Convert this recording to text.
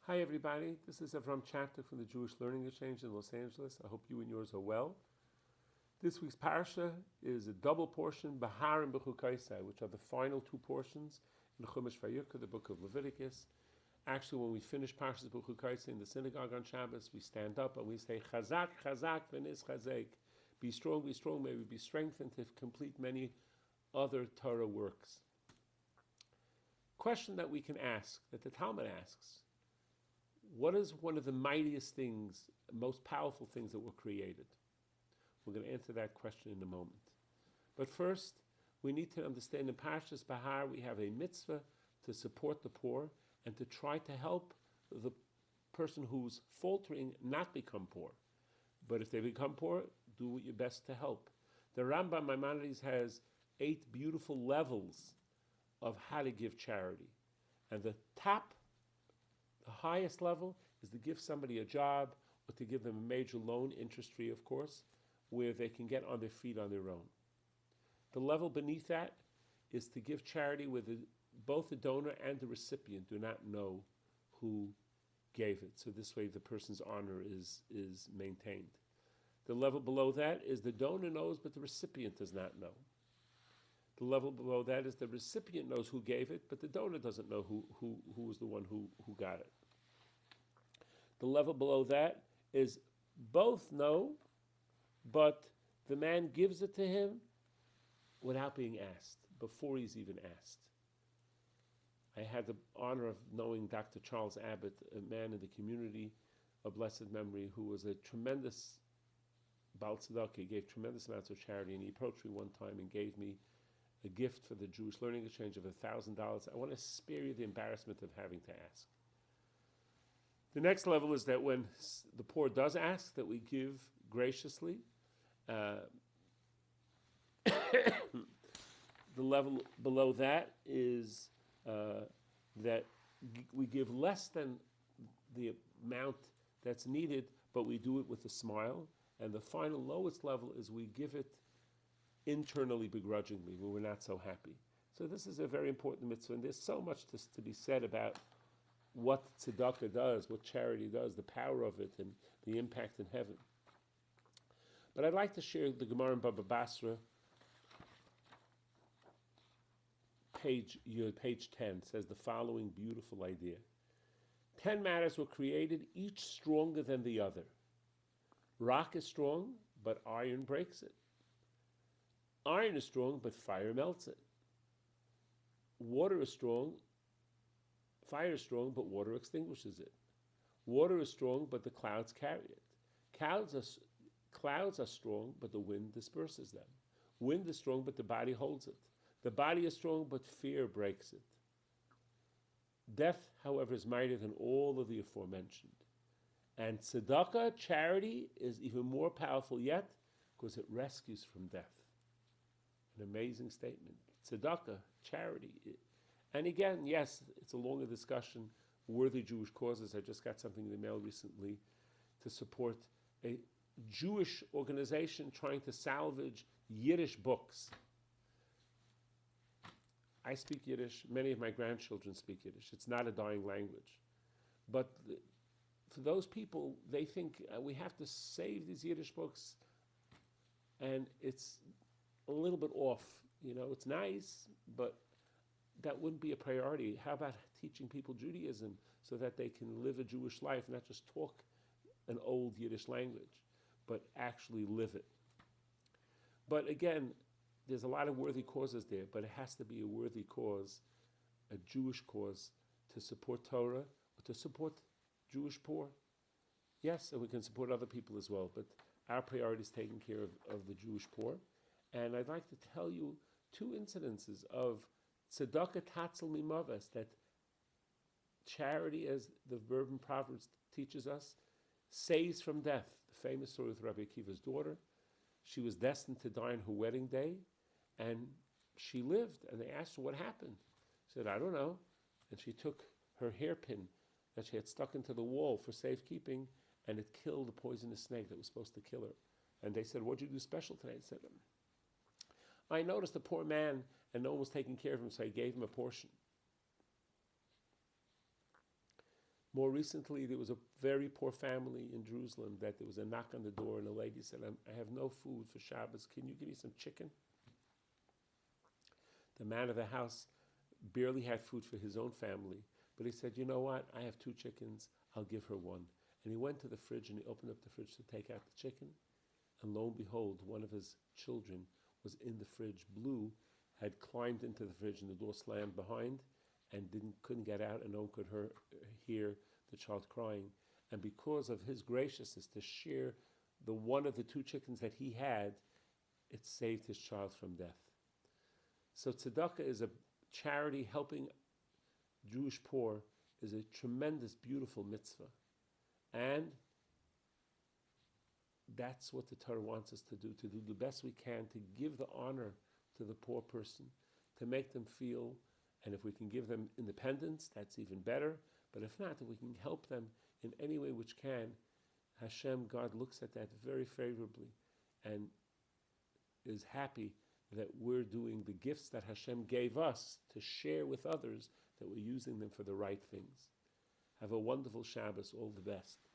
Hi everybody, this is Avrohom Czapnik from the Jewish Learning Exchange in Los Angeles. I hope you and yours are well. This week's parsha is a double portion, Behar-Bechukotai, which are the final two portions in Chumash Vayikra, the book of Leviticus. Actually, when we finish Parshat Bechukotai in the synagogue on Shabbos, we stand up and we say, Chazak, Chazak, v'nis chazek. Be strong, may we be strengthened to complete many other Torah works. Question that we can ask, that the Talmud asks, what is one of the mightiest things, most powerful things that were created? We're going to answer that question in a moment. But first, we need to understand in Parshat Behar we have a mitzvah to support the poor and to try to help the person who's faltering not become poor. But if they become poor, do your best to help. The Rambam Maimonides has 8 beautiful levels of how to give charity. And the highest level is to give somebody a job or to give them a major loan, interest-free of course, where they can get on their feet on their own. The level beneath that is to give charity where both the donor and the recipient do not know who gave it. So this way the person's honor is maintained. The level below that is the donor knows but the recipient does not know. The level below that is the recipient knows who gave it, but the donor doesn't know who was the one who got it. The level below that is both know, but the man gives it to him without being asked, before he's even asked. I had the honor of knowing Dr. Charles Abbott, a man in the community of blessed memory who was a tremendous Baal Tzedakah. He gave tremendous amounts of charity, and he approached me one time and gave me a gift for the Jewish Learning Exchange of $1,000. I want to spare you the embarrassment of having to ask. The next level is that when the poor does ask, that we give graciously. The level below that is that we give less than the amount that's needed, but we do it with a smile. And the final lowest level is we give it internally begrudgingly, when we're not so happy. So this is a very important mitzvah, and there's so much to be said about what tzedakah does, what charity does, the power of it, and the impact in heaven. But I'd like to share the Gemara in Baba Basra, page 10, says the following beautiful idea. 10 matters were created, each stronger than the other. Rock is strong, but iron breaks it. Iron is strong, but fire melts it. Water is strong, fire is strong, but water extinguishes it. Water is strong, but the clouds carry it. Clouds are strong, but the wind disperses them. Wind is strong, but the body holds it. The body is strong, but fear breaks it. Death, however, is mightier than all of the aforementioned. And tzedakah, charity, is even more powerful yet because it rescues from death. An amazing statement. Tzedakah, charity. And again, yes, it's a longer discussion. Worthy Jewish causes. I just got something in the mail recently to support a Jewish organization trying to salvage Yiddish books. I speak Yiddish. Many of my grandchildren speak Yiddish. It's not a dying language. But for those people, they think we have to save these Yiddish books, and it's a little bit off. You know, it's nice, but that wouldn't be a priority. How about teaching people Judaism so that they can live a Jewish life, not just talk an old Yiddish language, but actually live it? But again, there's a lot of worthy causes there, but it has to be a worthy cause, a Jewish cause, to support Torah or to support Jewish poor. Yes, and we can support other people as well, but our priority is taking care of the Jewish poor. And I'd like to tell you 2 incidences of tzedakah tatzel mimavas, that charity, as the verb in Proverbs teaches us, saves from death. The famous story with Rabbi Akiva's daughter. She was destined to die on her wedding day, and she lived. And they asked her what happened. She said, I don't know. And she took her hairpin that she had stuck into the wall for safekeeping, and it killed the poisonous snake that was supposed to kill her. And they said, what'd you do special today? I said, I noticed a poor man and no one was taking care of him, so I gave him a portion. More recently, there was a very poor family in Jerusalem that there was a knock on the door and a lady said, I have no food for Shabbos. Can you give me some chicken? The man of the house barely had food for his own family, but he said, you know what? I have 2 chickens. I'll give her 1. And he went to the fridge and he opened up the fridge to take out the chicken. And lo and behold, one of his children was in the fridge. Blue had climbed into the fridge and the door slammed behind and couldn't get out, and no one could hear the child crying. And because of his graciousness to share the one of the 2 chickens that he had, it saved his child from death. So tzedakah is a charity. Helping Jewish poor is a tremendous, beautiful mitzvah. And that's what the Torah wants us to do the best we can, to give the honor to the poor person, to make them feel, and if we can give them independence, that's even better. But if not, if we can help them in any way which can, Hashem, God, looks at that very favorably and is happy that we're doing the gifts that Hashem gave us to share with others, that we're using them for the right things. Have a wonderful Shabbos, all the best.